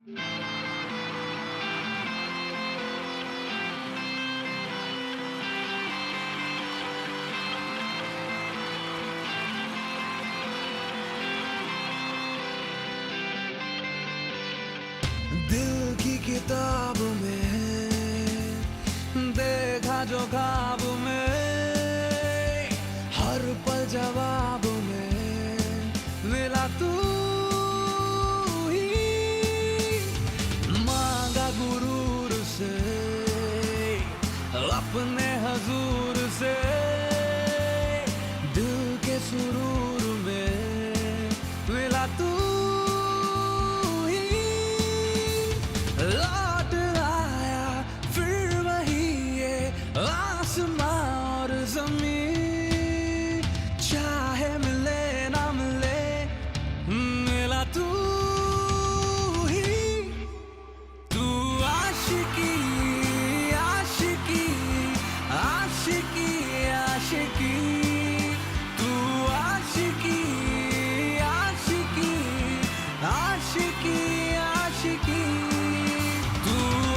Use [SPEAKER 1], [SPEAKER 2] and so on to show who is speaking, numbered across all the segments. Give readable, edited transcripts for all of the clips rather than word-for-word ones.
[SPEAKER 1] दिल की किताब में देखा जो ख्वाब में, हर पल जवाब में मिला तू ही। मांगा गुरूर से अपने हजूर से, दिल के सुरूर में मिला तू ही। लौट आया फिर वही ये आसमां और ज़मीं, चाहे मिले ना मिले मिला तू ही। तू आशिकी आशिकी आशिकी आशिकी, तू आशिकी आशिकी आशिकी आशिकी, तू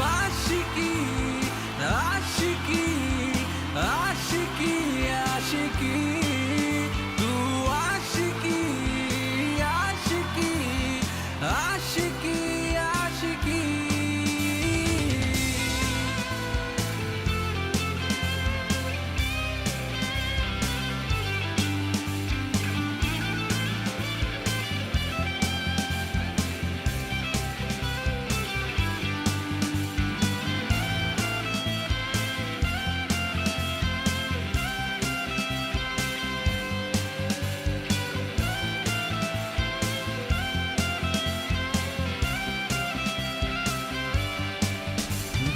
[SPEAKER 1] आशिकी आशिकी आशिकी आशिकी, तू आशिकी आशिकी आशिकी आशिकी।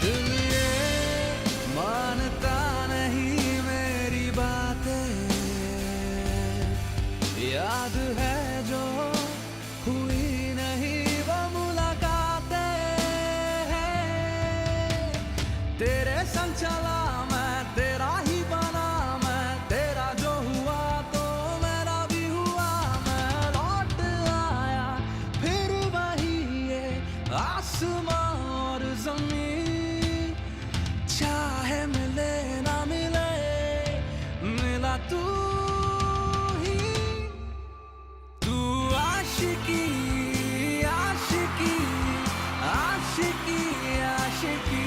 [SPEAKER 1] दिल ये मानता नहीं मेरी बातें, याद है जो हुई नहीं वो मुलाकातें हैं। तेरे संग चला मैं, तेरा ही बना मैं, तेरा जो हुआ तो मेरा भी हुआ। मैं लौट आया फिर वही ये आसमां और ज़मीं, चाहे मिले ना मिले मिला तू ही। तू आशिकी आशिकी आशिकी आशिकी,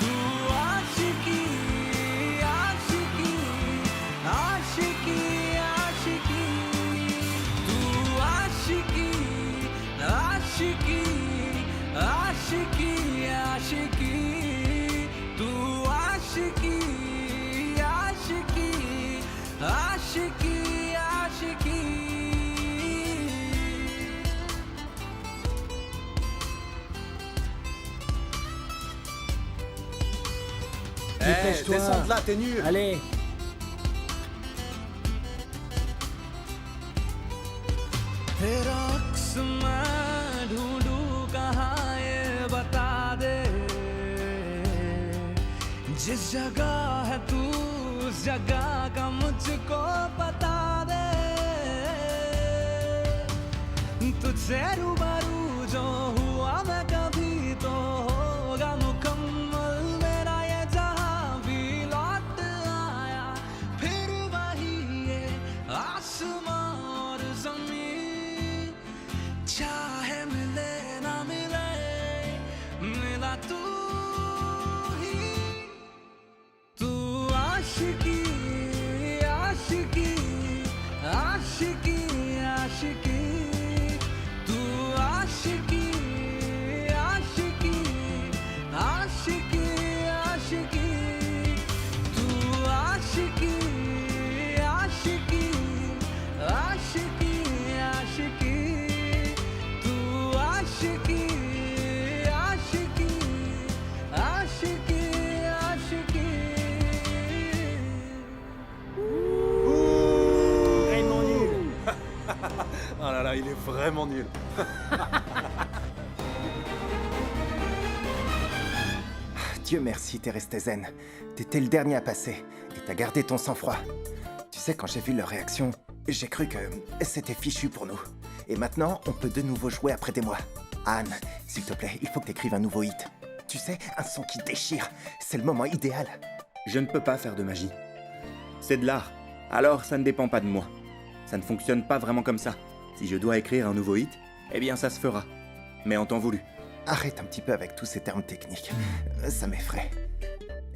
[SPEAKER 1] तू आशिकी आशिकी आशिकी आशिकी, तू आशिकी आशिकी आशिकी आशिकी, तू आशिकी आशिकी आशिकी आशिकी।
[SPEAKER 2] Dépêche-toi.
[SPEAKER 3] Descends de là, t'es nul.
[SPEAKER 2] Allez.
[SPEAKER 1] तेरा अक्स मैं ढूंढूं कहाँ ये बता दे, जिस जगह है तू उस जगह का मुझको बता दे। तुझसे रूबरू जो हुआ मैं कभी तो होगा मुकम्मल मेरा ये जहां भी। लौट आया फिर वही ये आसमां और ज़मीं, चाहे मिले ना मिले मिला तू ही। तू आशिकी आशिकी आशिकी आशिकी, तू आशिकी आशिकी आशिकी आशिकी, तू आशिकी आशिकी आशिकी आशिकी, तू आशिकी आशिकी आशिकी आशिकी।
[SPEAKER 2] Vraiment nul.
[SPEAKER 3] Oh là là, il est vraiment nul.
[SPEAKER 4] Dieu merci, t'es resté zen. T'étais le dernier à passer et t'as gardé ton sang-froid. Tu sais, quand j'ai vu leur réaction, j'ai cru que c'était fichu pour nous. Et maintenant, on peut de nouveau jouer après des mois. Anne, s'il te plaît, il faut que t'écrives un nouveau hit. Tu sais, un son qui déchire. C'est le moment idéal.
[SPEAKER 5] Je ne peux pas faire de magie. C'est de l'art. Alors ça ne dépend pas de moi. Ça ne fonctionne pas vraiment comme ça. Si je dois écrire un nouveau hit, eh bien ça se fera. Mais en temps voulu.
[SPEAKER 4] Arrête un petit peu avec tous ces termes techniques. Ça m'effraie.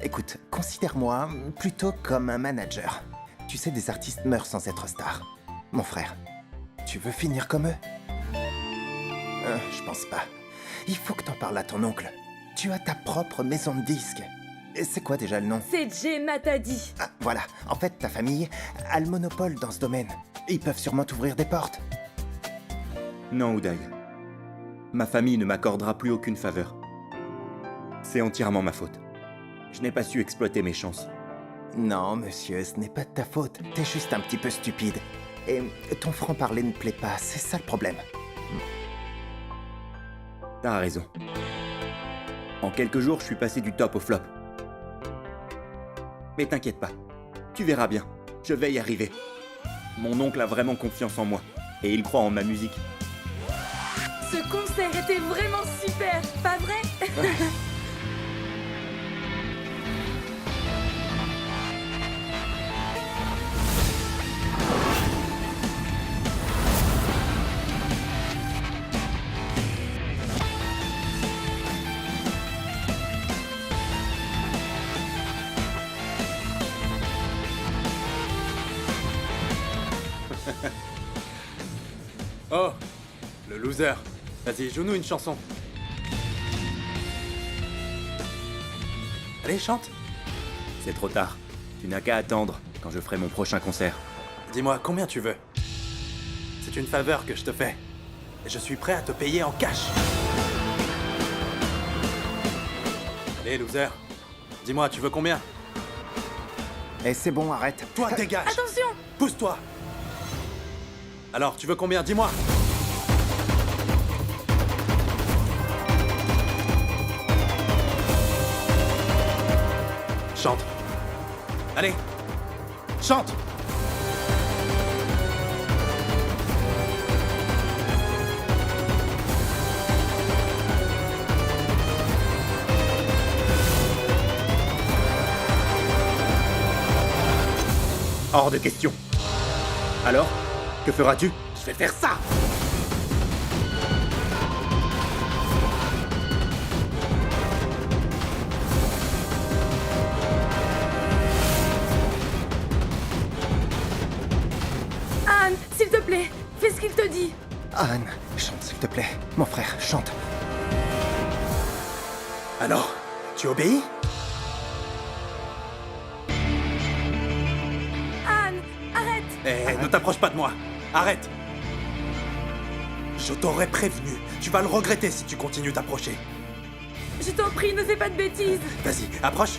[SPEAKER 4] Écoute, considère-moi plutôt comme un manager. Tu sais, des artistes meurent sans être stars. Mon frère, tu veux finir comme eux? Je pense pas. Il faut que t'en parles à ton oncle. Tu as ta propre maison de disques. Et c'est quoi déjà le nom?
[SPEAKER 6] C'est Jay Matadi.
[SPEAKER 4] Ah, voilà. En fait, ta famille a le monopole dans ce domaine. Ils peuvent sûrement t'ouvrir des portes.
[SPEAKER 5] Non, Uday. Ma famille ne m'accordera plus aucune faveur. C'est entièrement ma faute. Je n'ai pas su exploiter mes chances.
[SPEAKER 4] Non, monsieur, ce n'est pas de ta faute. T'es juste un petit peu stupide. Et ton franc-parler ne plaît pas, c'est ça le problème.
[SPEAKER 5] T'as raison. En quelques jours, je suis passé du top au flop. Mais t'inquiète pas, tu verras bien, je vais y arriver. Mon oncle a vraiment confiance en moi, et il croit en ma musique.
[SPEAKER 6] Ce concert était vraiment super, pas vrai?
[SPEAKER 3] Oh, le loser. Vas-y, joue-nous une chanson. Allez, chante.
[SPEAKER 5] C'est trop tard. Tu n'as qu'à attendre quand je ferai mon prochain concert.
[SPEAKER 3] Dis-moi combien tu veux. C'est une faveur que je te fais. Et je suis prêt à te payer en cash. Allez, loser. Dis-moi, tu veux combien?
[SPEAKER 4] Et c'est bon, arrête.
[SPEAKER 3] Toi, dégage.
[SPEAKER 6] Attention!
[SPEAKER 3] Pousse-toi. Alors, tu veux combien? Dis-moi. Chante. Allez. Chante.
[SPEAKER 5] Hors de question. Alors, que feras-tu?
[SPEAKER 3] Je vais faire ça.
[SPEAKER 6] Anne, s'il te plaît, fais ce qu'il te dit.
[SPEAKER 4] Anne, chante s'il te plaît. Mon frère, chante.
[SPEAKER 3] Alors, tu obéis?
[SPEAKER 6] Anne, arrête!
[SPEAKER 3] Eh, ne t'approche pas de moi. Arrête. Je t'aurais prévenu. Tu vas le regretter si tu continues d'approcher.
[SPEAKER 6] Je t'en prie, ne fais pas de bêtises.
[SPEAKER 3] Vas-y, approche.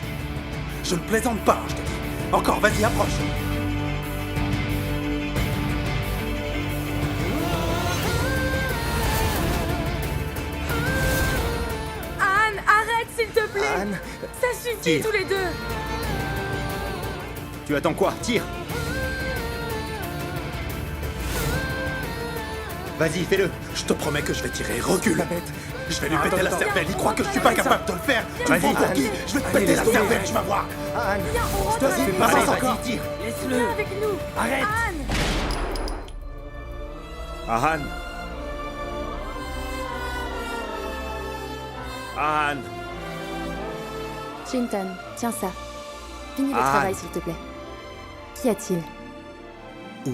[SPEAKER 3] Je ne plaisante pas, je te dis. Encore, vas-y, approche.
[SPEAKER 6] Anne, arrête, s'il te plaît.
[SPEAKER 4] Anne,
[SPEAKER 6] Ça suffit
[SPEAKER 5] Tire.
[SPEAKER 6] tous les deux.
[SPEAKER 5] Tu attends quoi? Tire! Vas-y, fais-le!
[SPEAKER 3] Je te promets que je vais tirer. Recule.
[SPEAKER 4] la bête.
[SPEAKER 3] Je vais lui péter la cervelle. Il croit que je suis pas capable de le faire. Tu
[SPEAKER 5] Vas-y,
[SPEAKER 3] me prends pour qui?
[SPEAKER 4] Anne.
[SPEAKER 3] Je vais te
[SPEAKER 4] Allez,
[SPEAKER 3] péter la
[SPEAKER 4] laisse tomber.
[SPEAKER 3] cervelle, tu vas voir.
[SPEAKER 4] Anne,
[SPEAKER 6] Viens, on rentre à la
[SPEAKER 4] fais
[SPEAKER 6] maison.
[SPEAKER 4] pas
[SPEAKER 5] Allez,
[SPEAKER 4] ça
[SPEAKER 5] vas-y,
[SPEAKER 4] encore.
[SPEAKER 5] tire!
[SPEAKER 6] Viens avec nous.
[SPEAKER 5] Arrête!
[SPEAKER 6] Anne,
[SPEAKER 5] Anne! Anne!
[SPEAKER 7] Chinton, tiens ça. Finis le
[SPEAKER 5] Anne.
[SPEAKER 7] travail, s'il te plaît. Qu'y a-t-il?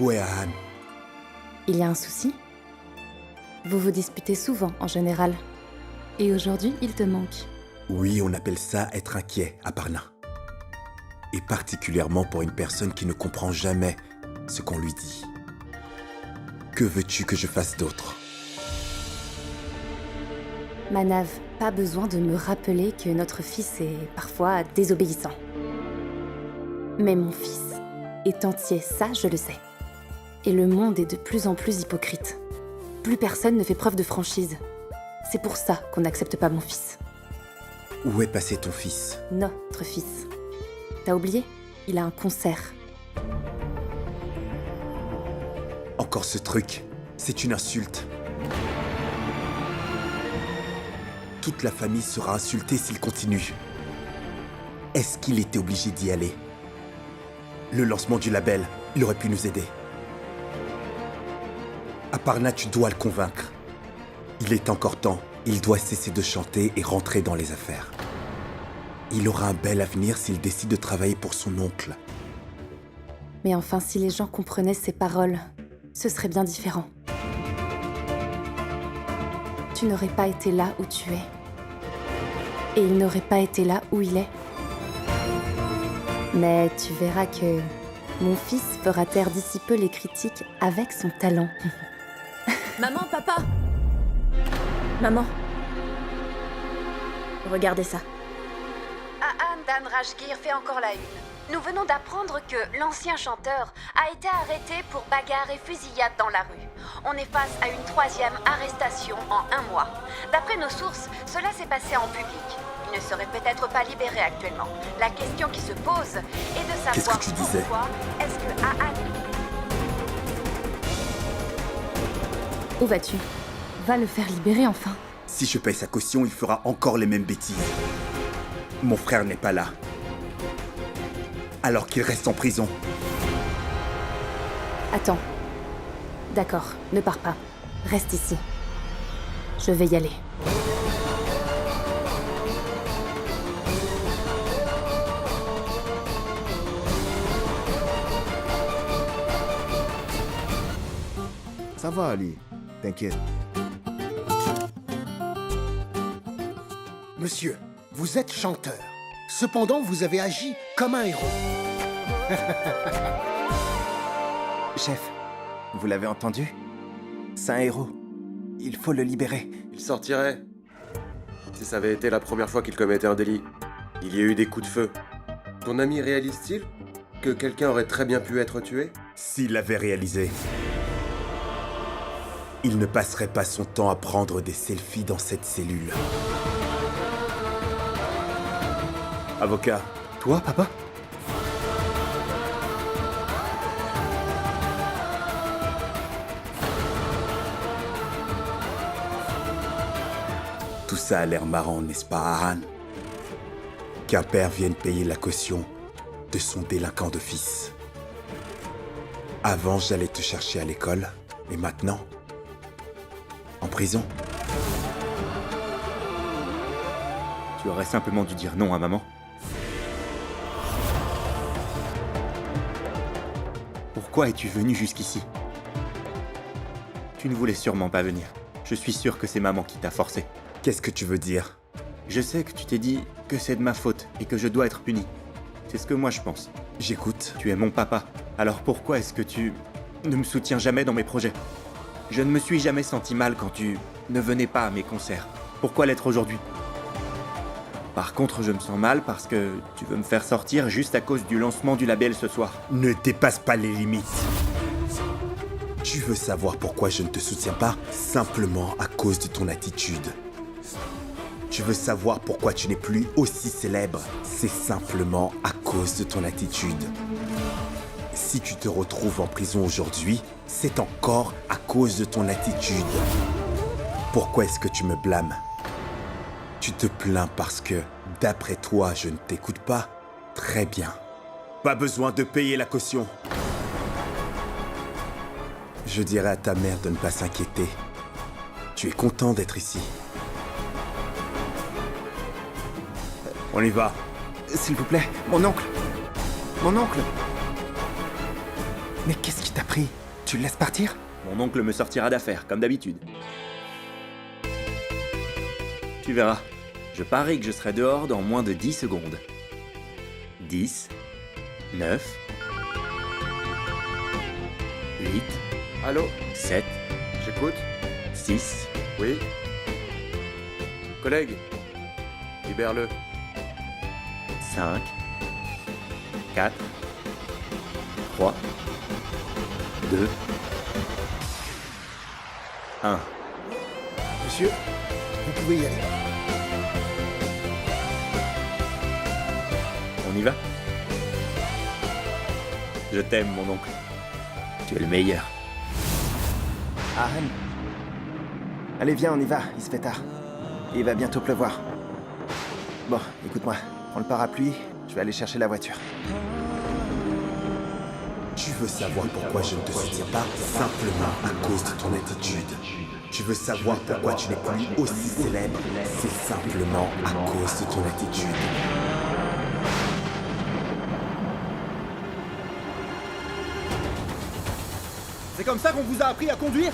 [SPEAKER 3] Où est Anne?
[SPEAKER 7] Il y a un souci? Vous vous disputez souvent, en général. Et aujourd'hui, il te manque.
[SPEAKER 8] Oui, on appelle ça être inquiet à Parnain. Et particulièrement pour une personne qui ne comprend jamais ce qu'on lui dit. Que veux-tu que je fasse d'autre?
[SPEAKER 7] Manav, pas besoin de me rappeler que notre fils est parfois désobéissant. Mais mon fils est entier, ça je le sais. Et le monde est de plus en plus hypocrite. Plus personne ne fait preuve de franchise. C'est pour ça qu'on n'accepte pas mon fils.
[SPEAKER 8] Où est passé ton fils?
[SPEAKER 7] Notre fils. T'as oublié? Il a un concert.
[SPEAKER 8] Encore ce truc. C'est une insulte. toute la famille sera insultée s'il continue. Est-ce qu'il était obligé d'y aller? Le lancement du label, il aurait pu nous aider. Aparna, tu dois le convaincre. Il est encore temps. Il doit cesser de chanter et rentrer dans les affaires. Il aura un bel avenir s'il décide de travailler pour son oncle.
[SPEAKER 7] Mais enfin, si les gens comprenaient ses paroles, ce serait bien différent. Tu n'aurais pas été là où tu es. Et il n'aurait pas été là où il est. Mais tu verras que mon fils fera taire d'ici peu les critiques avec son talent.
[SPEAKER 6] Maman, papa! Maman. Regardez ça.
[SPEAKER 9] Ahan Dan Rajgir fait encore la une. Nous venons d'apprendre que l'ancien chanteur a été arrêté pour bagarre et fusillade dans la rue. On est face à une 3e arrestation en 1 mois. D'après nos sources, cela s'est passé en public. Il ne serait peut-être pas libéré actuellement. La question qui se pose est de savoir
[SPEAKER 8] Qu'est-ce que tu disais?
[SPEAKER 9] pourquoi est-ce que Ahan...
[SPEAKER 7] Où vas-tu? Va le faire libérer enfin.
[SPEAKER 8] Si je paye sa caution, il fera encore les mêmes bêtises. Mon frère n'est pas là. Alors qu'il reste en prison.
[SPEAKER 7] Attends. D'accord, ne pars pas. Reste ici. Je vais y aller.
[SPEAKER 2] Ça va, Ali. T'inquiète.
[SPEAKER 10] Monsieur, vous êtes chanteur. Cependant, vous avez agi comme un héros.
[SPEAKER 4] Chef, vous l'avez entendu? C'est un héros. Il faut le libérer.
[SPEAKER 11] Il sortirait. Si ça avait été la première fois qu'il commettait un délit. Il y a eu des coups de feu. Ton ami réalise-t-il que quelqu'un aurait très bien pu être tué?
[SPEAKER 8] S'il l'avait réalisé, il ne passerait pas son temps à prendre des selfies dans cette cellule. Avocat.
[SPEAKER 5] Toi, papa?
[SPEAKER 8] Tout ça a l'air marrant, n'est-ce pas, Ahan? Qu'un père vienne payer la caution de son délinquant de fils. Avant, j'allais te chercher à l'école, et maintenant, en prison.
[SPEAKER 5] Tu aurais simplement dû dire non à maman. Pourquoi es-tu venu jusqu'ici? Tu ne voulais sûrement pas venir. Je suis sûr que c'est maman qui t'a forcé.
[SPEAKER 8] Qu'est-ce que tu veux dire?
[SPEAKER 5] Je sais que tu t'es dit que c'est de ma faute et que je dois être puni. C'est ce que moi je pense.
[SPEAKER 8] J'écoute.
[SPEAKER 5] Tu es mon papa. Alors pourquoi est-ce que tu ne me soutiens jamais dans mes projets? Je ne me suis jamais senti mal quand tu ne venais pas à mes concerts. Pourquoi l'être aujourd'hui? Par contre, je me sens mal parce que tu veux me faire sortir juste à cause du lancement du label ce soir.
[SPEAKER 8] Ne dépasse pas les limites. Tu veux savoir pourquoi je ne te soutiens pas? Simplement à cause de ton attitude. Tu veux savoir pourquoi tu n'es plus aussi célèbre? C'est simplement à cause de ton attitude. Si tu te retrouves en prison aujourd'hui, c'est encore à cause de ton attitude. Pourquoi est-ce que tu me blâmes? Tu te plains parce que, d'après toi, je ne t'écoute pas? Très bien. Pas besoin de payer la caution. Je dirai à ta mère de ne pas s'inquiéter. Tu es content d'être ici. On y va.
[SPEAKER 4] S'il vous plaît, mon oncle. Mon oncle. Mais qu'est-ce qui t'a pris? Tu le laisses partir?
[SPEAKER 5] Mon oncle me sortira d'affaire, comme d'habitude. Tu verras. Je parie que je serai dehors dans moins de 10 secondes. 10, 9, 8,
[SPEAKER 11] Allô?
[SPEAKER 5] 7,
[SPEAKER 11] J'écoute?
[SPEAKER 5] 6,
[SPEAKER 11] Oui? Collègue? Libère-le.
[SPEAKER 5] 5, 4, 3, 2, 1.
[SPEAKER 10] Monsieur, vous pouvez y aller.
[SPEAKER 5] On y va? Je t'aime, mon oncle. Tu es le meilleur.
[SPEAKER 4] Ahan. Allez, viens, on y va, il se fait tard. Il va bientôt pleuvoir. Bon, écoute-moi. Prends le parapluie, je vais aller chercher la voiture.
[SPEAKER 8] Tu veux savoir pourquoi je ne te soutiens pas? Simplement à cause de ton attitude. Tu veux savoir pourquoi tu n'es plus aussi célèbre? C'est simplement à cause de ton attitude.
[SPEAKER 5] C'est comme ça qu'on vous a appris à conduire?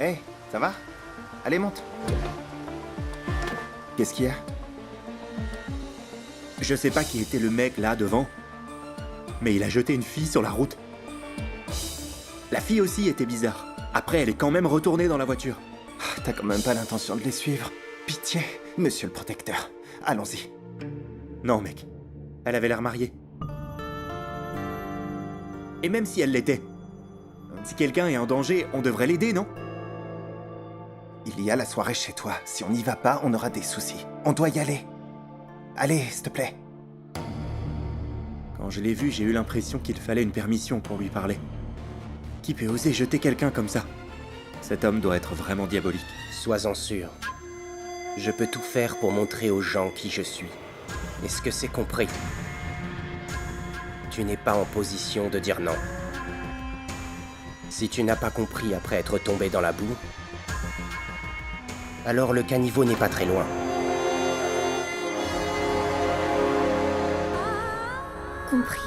[SPEAKER 4] Hé, ça va? Allez, monte. Qu'est-ce qu'il y a?
[SPEAKER 5] Je sais pas qui était le mec là devant, mais il a jeté une fille sur la route. La fille aussi était bizarre. Après, elle est quand même retournée dans la voiture.
[SPEAKER 4] Ah, t'as quand même pas l'intention de les suivre. Pitié, monsieur le protecteur. Allons-y.
[SPEAKER 5] Non, mec. Elle avait l'air mariée. Et même si elle l'était, si quelqu'un est en danger, on devrait l'aider, non?
[SPEAKER 4] Il y a la soirée chez toi. Si on n'y va pas, on aura des soucis. On doit y aller. Allez, s'il te plaît.
[SPEAKER 5] Quand je l'ai vu, j'ai eu l'impression qu'il fallait une permission pour lui parler. Qui peut oser jeter quelqu'un comme ça? Cet homme doit être vraiment diabolique.
[SPEAKER 12] Sois-en sûr. Je peux tout faire pour montrer aux gens qui je suis. Est-ce que c'est compris? Tu n'es pas en position de dire non. Si tu n'as pas compris après être tombé dans la boue, alors le caniveau n'est pas très loin.
[SPEAKER 7] Compris.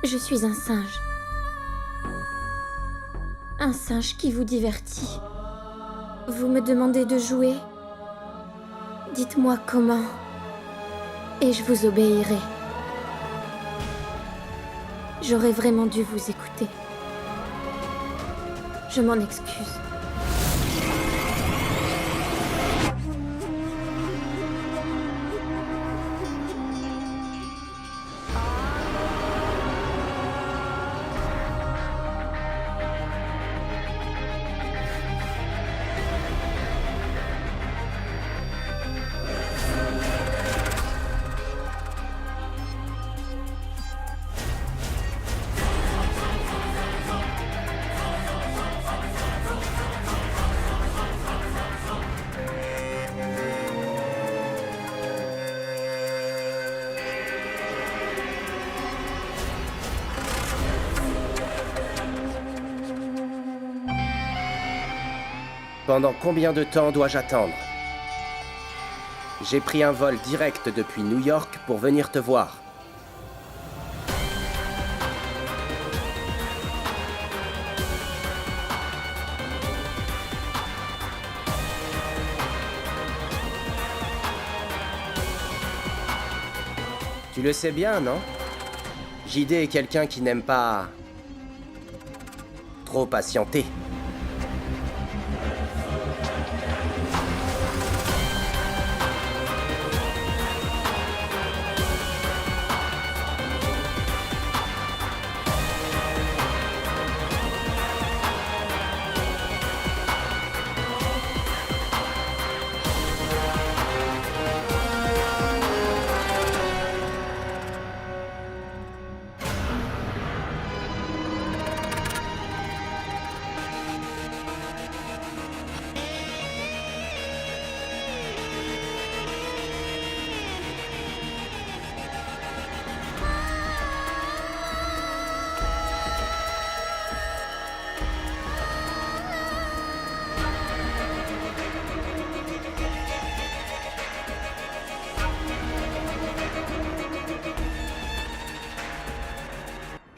[SPEAKER 7] Je suis un singe. Un singe qui vous divertit. Vous me demandez de jouer? Dites-moi comment, et je vous obéirai. J'aurais vraiment dû vous écouter. Je m'en excuse.
[SPEAKER 12] Pendant combien de temps dois-je attendre? J'ai pris un vol direct depuis New York pour venir te voir. Tu le sais bien, non? JD est quelqu'un qui n'aime pas... trop patienter.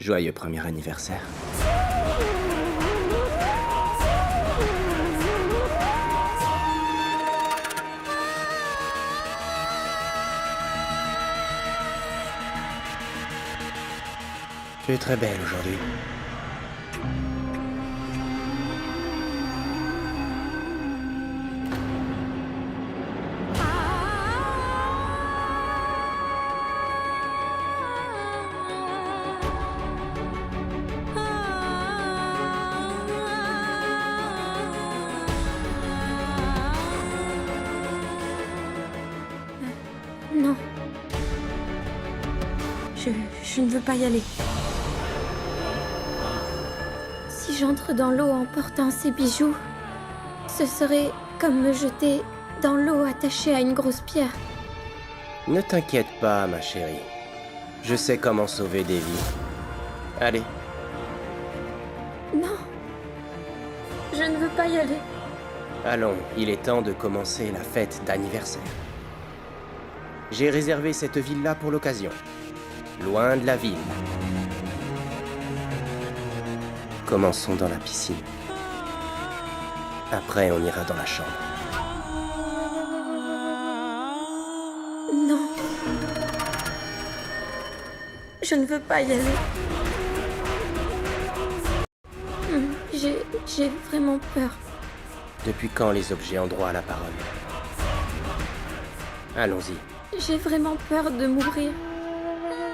[SPEAKER 12] Joyeux premier anniversaire. Tu es très belle aujourd'hui.
[SPEAKER 6] Non. Je ne veux pas y aller. Si j'entre dans l'eau en portant ces bijoux, ce serait comme me jeter dans l'eau attachée à une grosse pierre.
[SPEAKER 12] Ne t'inquiète pas, ma chérie. Je sais comment sauver des vies. Allez.
[SPEAKER 6] Non. Je ne veux pas y aller.
[SPEAKER 12] Allons, il est temps de commencer la fête d'anniversaire. J'ai réservé cette ville-là pour l'occasion. Loin de la ville. Commençons dans la piscine. Après, on ira dans la chambre.
[SPEAKER 6] Non. Je ne veux pas y aller. J'ai vraiment peur.
[SPEAKER 12] Depuis quand les objets ont droit à la parole? Allons-y.
[SPEAKER 6] J'ai vraiment peur de mourir.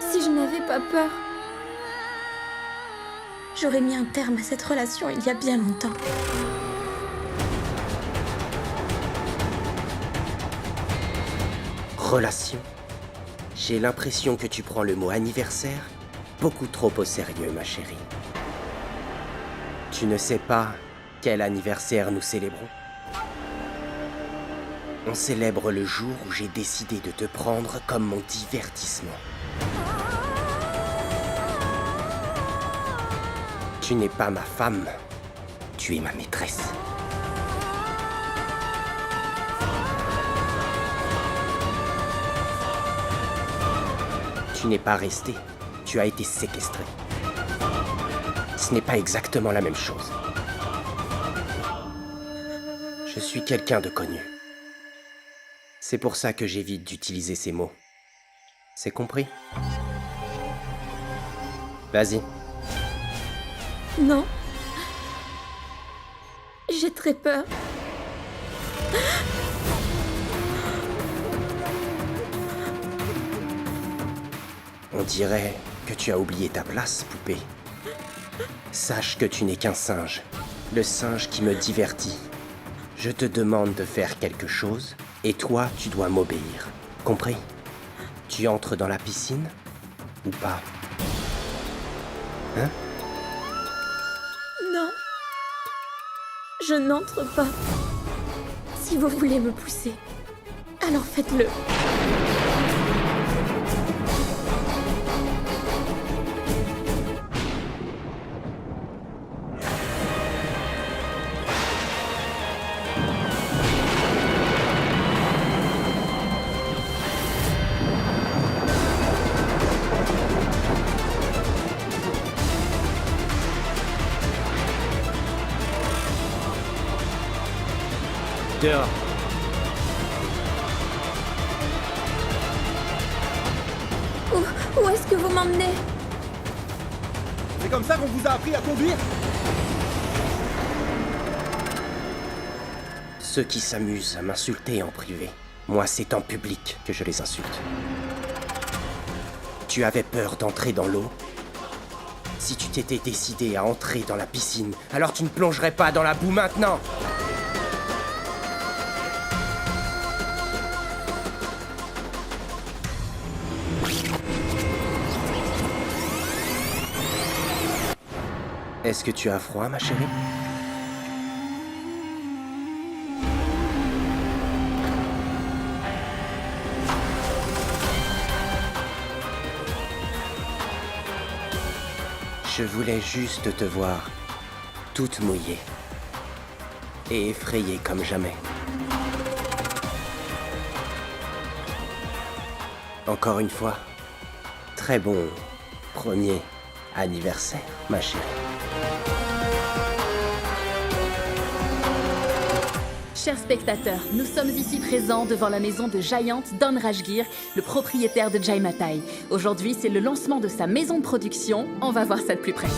[SPEAKER 6] Si je n'avais pas peur, j'aurais mis un terme à cette relation il y a bien longtemps.
[SPEAKER 12] Relation? J'ai l'impression que tu prends le mot anniversaire beaucoup trop au sérieux, ma chérie. Tu ne sais pas quel anniversaire nous célébrons? On célèbre le jour où j'ai décidé de te prendre comme mon divertissement. Tu n'es pas ma femme, tu es ma maîtresse. Tu n'es pas resté, tu as été séquestré. Ce n'est pas exactement la même chose. Je suis quelqu'un de connu. C'est pour ça que j'évite d'utiliser ces mots. C'est compris? Vas-y.
[SPEAKER 6] Non. J'ai très peur.
[SPEAKER 12] On dirait que tu as oublié ta place, poupée. Sache que tu n'es qu'un singe. Le singe qui me divertit. Je te demande de faire quelque chose, et toi, tu dois m'obéir. Compris? Tu entres dans la piscine? Ou pas? Hein?
[SPEAKER 6] Non. Je n'entre pas. Si vous voulez me pousser, alors faites-le.
[SPEAKER 5] Dehors.
[SPEAKER 6] Où? Où est-ce que vous m'emmenez?
[SPEAKER 5] C'est comme ça qu'on vous a appris à conduire?
[SPEAKER 12] Ceux qui s'amusent à m'insulter en privé, moi c'est en public que je les insulte. Tu avais peur d'entrer dans l'eau? Si tu t'étais décidé à entrer dans la piscine, alors tu ne plongerais pas dans la boue maintenant! Est-ce que tu as froid, ma chérie? Je voulais juste te voir, toute mouillée et effrayée comme jamais. Encore une fois, très bon premier anniversaire, ma chérie.
[SPEAKER 13] Chers spectateurs, nous sommes ici présents devant la maison de Giant Don Rajgir, le propriétaire de Jai Matai. Aujourd'hui, c'est le lancement de sa maison de production. On va voir ça de plus près.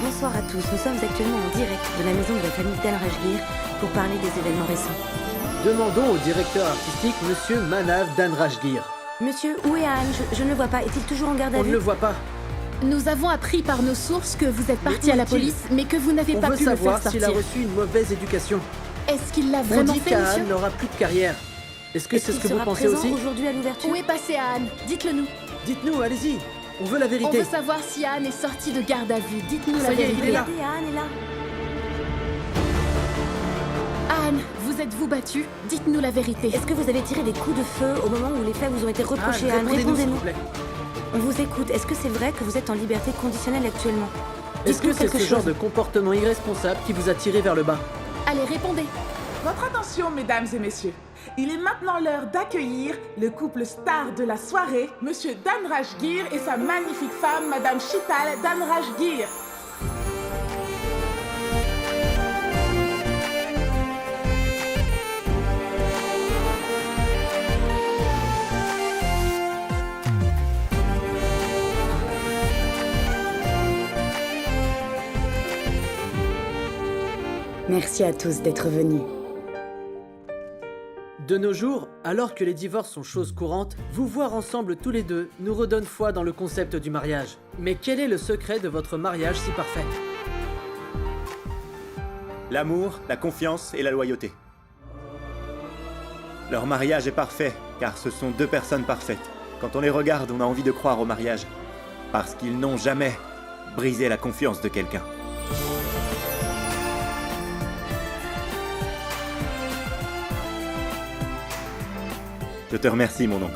[SPEAKER 7] Bonsoir à tous, nous sommes actuellement en direct de la maison de la famille Dan Rajgir pour parler des événements récents.
[SPEAKER 14] Demandons au directeur artistique, Monsieur Manav Dan Rajgir.
[SPEAKER 7] Monsieur, où est Anne? Je ne le vois pas. Est-il toujours en garde à vue?
[SPEAKER 14] On ne le voit pas.
[SPEAKER 13] Nous avons appris par nos sources que vous êtes parti à la police, mais que vous n'avez pas pu le faire sortir.
[SPEAKER 14] On veut savoir s'il a reçu une mauvaise éducation.
[SPEAKER 13] Est-ce qu'il l'a vraiment fait, monsieur?
[SPEAKER 14] On dit qu'Anne n'aura plus de carrière. Est-ce que c'est ce que vous pensez aussi?
[SPEAKER 7] Aujourd'hui à l'ouverture?
[SPEAKER 13] Où est passé Anne? Dites-le nous.
[SPEAKER 14] Dites-nous, allez-y. On veut la vérité.
[SPEAKER 13] On veut savoir si Anne est sortie de garde à vue. Dites-nous la
[SPEAKER 14] Ça y est,
[SPEAKER 13] vérité.
[SPEAKER 14] il est là.
[SPEAKER 7] Anne est là.
[SPEAKER 13] Anne, vous êtes-vous battue? Dites-nous la vérité.
[SPEAKER 7] Est-ce que vous avez tiré des coups de feu au moment où les faits vous ont été reprochés, Anne?
[SPEAKER 14] Répondez-nous, s'il vous
[SPEAKER 7] Répondez-nous.
[SPEAKER 14] plaît.
[SPEAKER 7] On vous écoute. Est-ce que c'est vrai que vous êtes en liberté conditionnelle actuellement?
[SPEAKER 14] Est-ce que
[SPEAKER 7] Dites-nous
[SPEAKER 14] c'est
[SPEAKER 7] quelque
[SPEAKER 14] ce genre
[SPEAKER 7] chose.
[SPEAKER 14] de comportement irresponsable qui vous a tiré vers le bas?
[SPEAKER 13] Allez, répondez.
[SPEAKER 15] Votre attention, mesdames et messieurs. Il est maintenant l'heure d'accueillir le couple star de la soirée, Monsieur Dan Rajgir et sa magnifique femme, Madame Shital Dan Rajgir.
[SPEAKER 7] Merci à tous d'être venus.
[SPEAKER 14] De nos jours, alors que les divorces sont chose courante, vous voir ensemble tous les deux nous redonne foi dans le concept du mariage. Mais quel est le secret de votre mariage si parfait?
[SPEAKER 5] L'amour, la confiance et la loyauté. Leur mariage est parfait, car ce sont deux personnes parfaites. Quand on les regarde, on a envie de croire au mariage, parce qu'ils n'ont jamais brisé la confiance de quelqu'un. Je te remercie, mon oncle.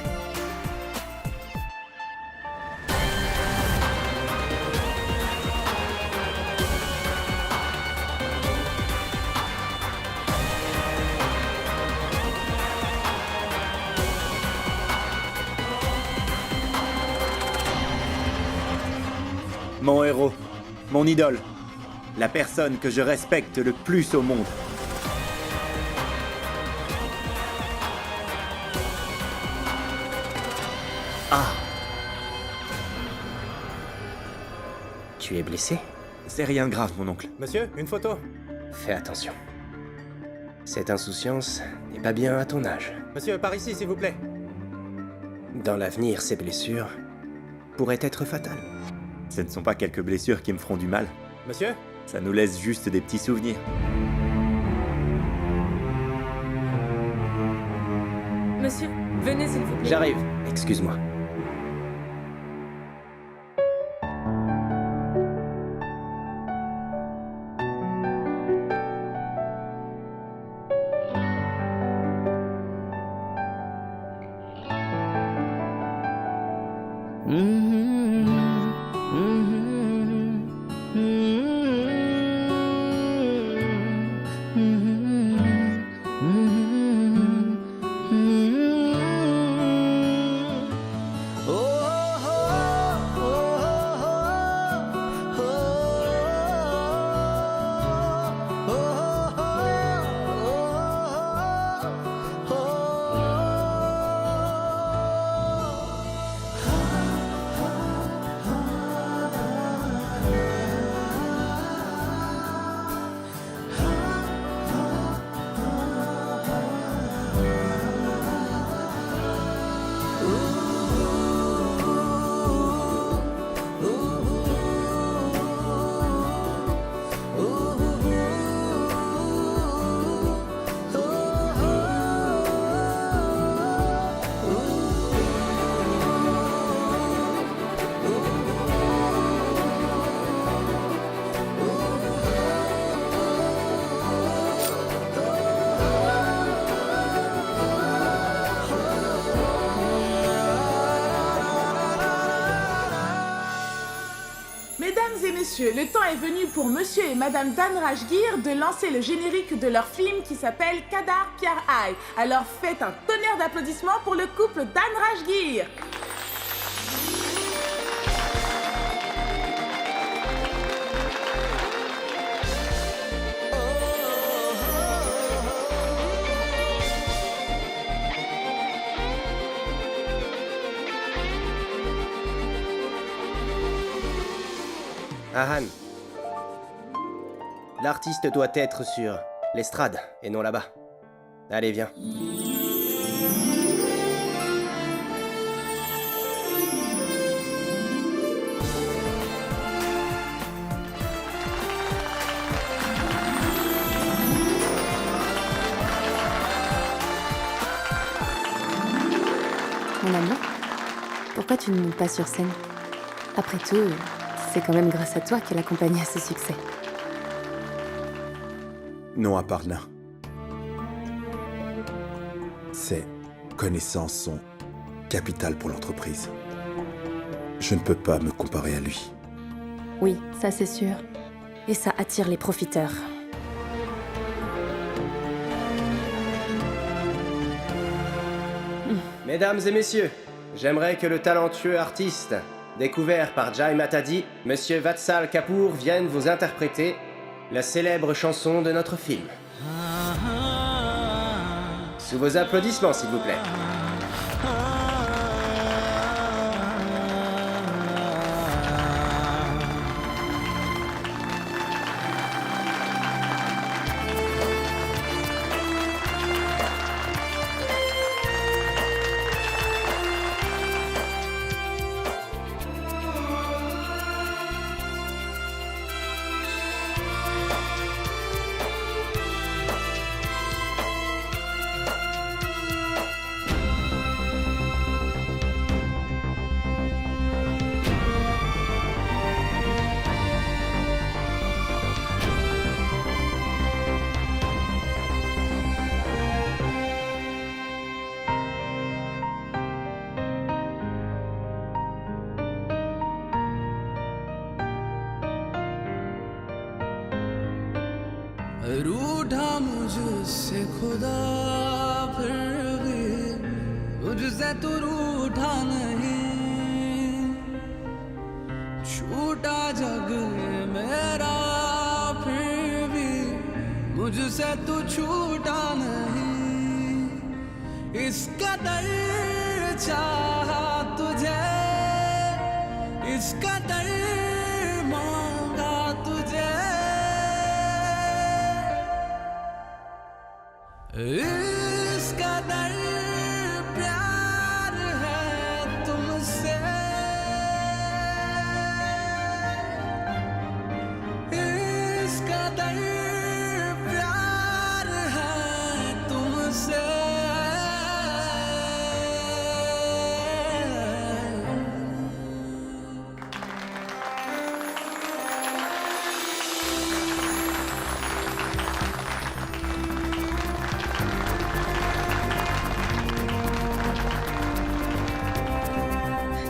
[SPEAKER 5] Mon héros, mon idole, la personne que je respecte le plus au monde.
[SPEAKER 12] Ah. Tu es blessé?
[SPEAKER 5] C'est rien de grave, mon oncle.
[SPEAKER 3] Monsieur, une photo?
[SPEAKER 12] Fais attention. Cette insouciance n'est pas bien à ton âge.
[SPEAKER 3] Monsieur, par ici, s'il vous plaît.
[SPEAKER 12] Dans l'avenir, ces blessures pourraient être fatales.
[SPEAKER 5] Ce ne sont pas quelques blessures qui me feront du mal.
[SPEAKER 3] Monsieur?
[SPEAKER 5] Ça nous laisse juste des petits souvenirs.
[SPEAKER 16] Monsieur, venez s'il vous plaît.
[SPEAKER 12] J'arrive. Excuse-moi.
[SPEAKER 15] Mesdames et messieurs, le temps est venu pour Monsieur et Madame Dan Rajgir de lancer le générique de leur film qui s'appelle Kadar Pyar Hai. Alors faites un tonnerre d'applaudissements pour le couple Dan Rajgir.
[SPEAKER 12] Ahan. L'artiste doit être sur l'estrade et non là-bas. Allez, viens.
[SPEAKER 7] Mon amour, pourquoi tu ne montes pas sur scène? Après tout, c'est quand même grâce à toi que la compagnie a ce succès.
[SPEAKER 8] Non, Aparna. Ses connaissances sont capitales pour l'entreprise. Je ne peux pas me comparer à lui.
[SPEAKER 7] Oui, ça c'est sûr. Et ça attire les profiteurs.
[SPEAKER 12] Mesdames et messieurs, j'aimerais que le talentueux artiste découvert par Jai Matadi, Monsieur Vatsal Kapoor, vienne vous interpréter la célèbre chanson de notre film. Sous vos applaudissements, s'il vous plaît.
[SPEAKER 1] रूठा मुझसे खुदा फिर भी मुझसे तो रूठा नहीं छूटा जग मेरा फिर भी मुझसे तो छूटा नहीं इस कदर चाहा तुझे इस कदर मांगा तुझे इस कदर प्यार है तुमसे इस कदर प्यार है तुमसे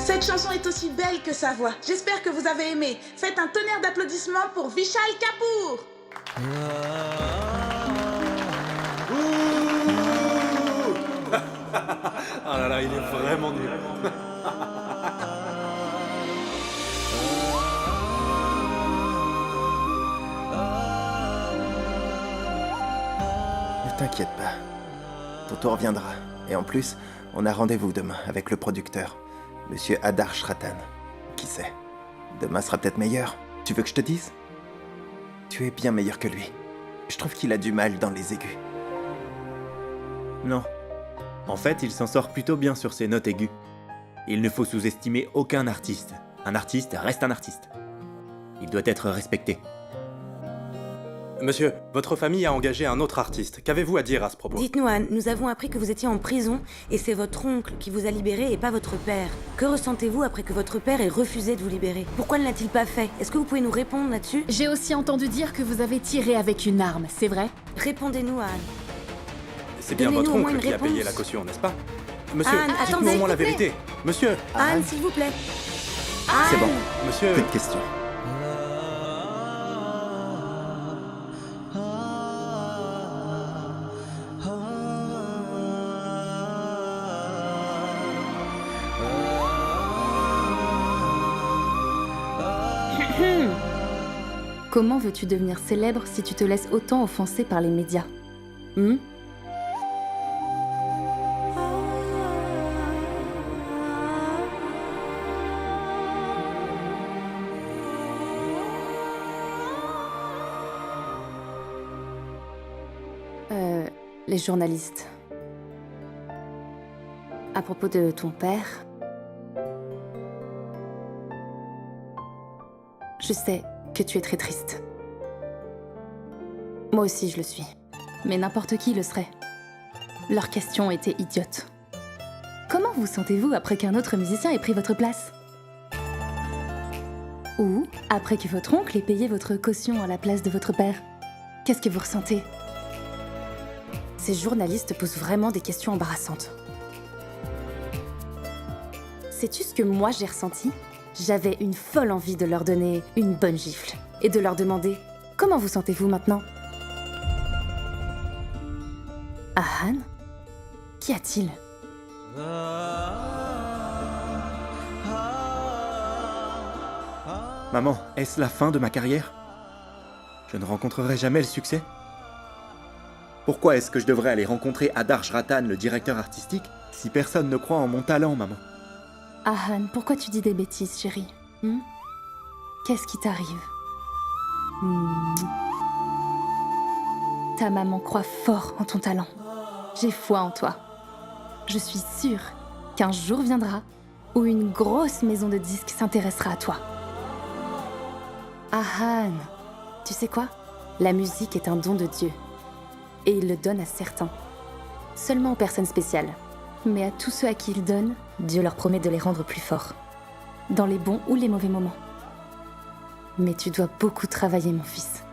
[SPEAKER 15] Cette chanson est aussi belle que sa voix. J'espère que vous avez aimé. Faites un tonnerre d'applaudissements pour Vishal Kapoor.
[SPEAKER 3] Ah là là, il est vraiment nul.
[SPEAKER 4] Ne t'inquiète pas. Ton tour viendra. Et en plus, on a rendez-vous demain avec le producteur, Monsieur Adarsh Ratan. Qui sait? Demain sera peut-être meilleur. Tu veux que je te dise? Tu es bien meilleur que lui. Je trouve qu'il a du mal dans les aigus.
[SPEAKER 5] Non. En fait, il s'en sort plutôt bien sur ses notes aiguës. Il ne faut sous-estimer aucun artiste. Un artiste reste un artiste. Il doit être respecté.
[SPEAKER 3] Monsieur, votre famille a engagé un autre artiste. Qu'avez-vous à dire à ce propos?
[SPEAKER 17] Dites-nous, Anne, nous avons appris que vous étiez en prison et c'est votre oncle qui vous a libéré et pas votre père. Que ressentez-vous après que votre père ait refusé de vous libérer? Pourquoi ne l'a-t-il pas fait? Est-ce que vous pouvez nous répondre là-dessus?
[SPEAKER 13] J'ai aussi entendu dire que vous avez tiré avec une arme, c'est vrai?
[SPEAKER 17] Répondez-nous, Anne.
[SPEAKER 3] C'est bien votre oncle qui a payé la caution, n'est-ce pas? Monsieur, dites-nous au moins la vérité. Monsieur!
[SPEAKER 17] Anne, s'il vous plaît.
[SPEAKER 4] C'est bon.
[SPEAKER 3] Monsieur...
[SPEAKER 4] Plus de questions.
[SPEAKER 7] Comment veux-tu devenir célèbre si tu te laisses autant offenser par les médias? Les journalistes. À propos de ton père, je sais que tu es très triste. Moi aussi, je le suis. Mais n'importe qui le serait. Leurs questions étaient idiotes. Comment vous sentez-vous après qu'un autre musicien ait pris votre place? Ou après que votre oncle ait payé votre caution à la place de votre père? Qu'est-ce que vous ressentez? Ces journalistes posent vraiment des questions embarrassantes. Sais-tu ce que moi j'ai ressenti? J'avais une folle envie de leur donner une bonne gifle et de leur demander « Comment vous sentez-vous maintenant ?» Ahan? Qu'y a-t-il?
[SPEAKER 5] Maman, est-ce la fin de ma carrière? Je ne rencontrerai jamais le succès? Pourquoi est-ce que je devrais aller rencontrer Adarsh Ratan, le directeur artistique, si personne ne croit en mon talent, maman?
[SPEAKER 7] Ahan, pourquoi tu dis des bêtises, chérie? Qu'est-ce qui t'arrive? Ta maman croit fort en ton talent. J'ai foi en toi. Je suis sûre qu'un jour viendra où une grosse maison de disques s'intéressera à toi. Ahan, tu sais quoi? La musique est un don de Dieu. Et il le donne à certains. Seulement aux personnes spéciales. Mais à tous ceux à qui il donne, Dieu leur promet de les rendre plus forts. Dans les bons ou les mauvais moments. Mais tu dois beaucoup travailler, mon fils.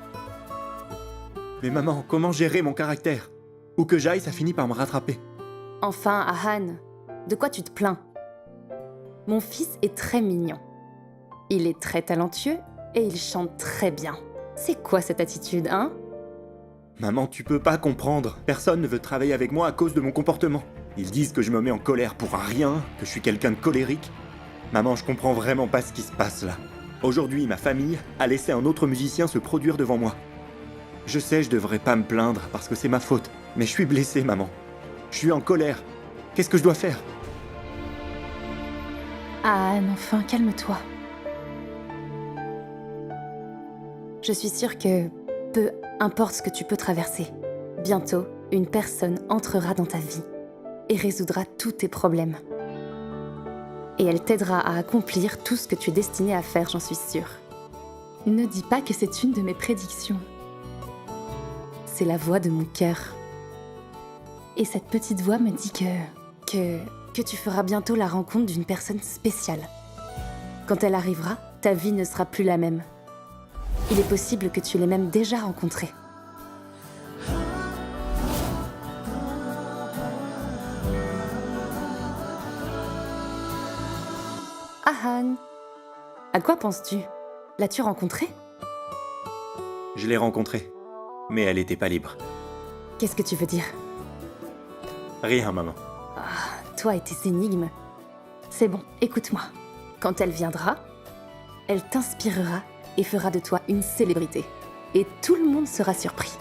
[SPEAKER 5] Mais maman, comment gérer mon caractère? Où que j'aille, ça finit par me rattraper.
[SPEAKER 7] Enfin, Ahan, de quoi tu te plains? Mon fils est très mignon. Il est très talentueux et il chante très bien. C'est quoi cette attitude, hein?
[SPEAKER 5] Maman, tu peux pas comprendre. Personne ne veut travailler avec moi à cause de mon comportement. Ils disent que je me mets en colère pour un rien, que je suis quelqu'un de colérique. Maman, je comprends vraiment pas ce qui se passe là. Aujourd'hui, ma famille a laissé un autre musicien se produire devant moi. Je sais, je devrais pas me plaindre parce que c'est ma faute. Mais je suis blessé, maman. Je suis en colère. Qu'est-ce que je dois faire?
[SPEAKER 7] Anne, enfin, calme-toi. Je suis sûre que peu importe ce que tu peux traverser, bientôt, une personne entrera dans ta vie et résoudra tous tes problèmes. Et elle t'aidera à accomplir tout ce que tu es destiné à faire, j'en suis sûre. Ne dis pas que c'est une de mes prédictions. C'est la voix de mon cœur. Et cette petite voix me dit que tu feras bientôt la rencontre d'une personne spéciale. Quand elle arrivera, ta vie ne sera plus la même. Il est possible que tu l'aies même déjà rencontrée. Ahan, à quoi penses-tu? L'as-tu rencontrée?
[SPEAKER 5] Je l'ai rencontrée, mais elle était pas libre.
[SPEAKER 7] Qu'est-ce que tu veux dire?
[SPEAKER 5] Rien, maman.
[SPEAKER 7] Toi et tes énigmes. C'est bon, écoute-moi. Quand elle viendra, elle t'inspirera et fera de toi une célébrité. Et tout le monde sera surpris.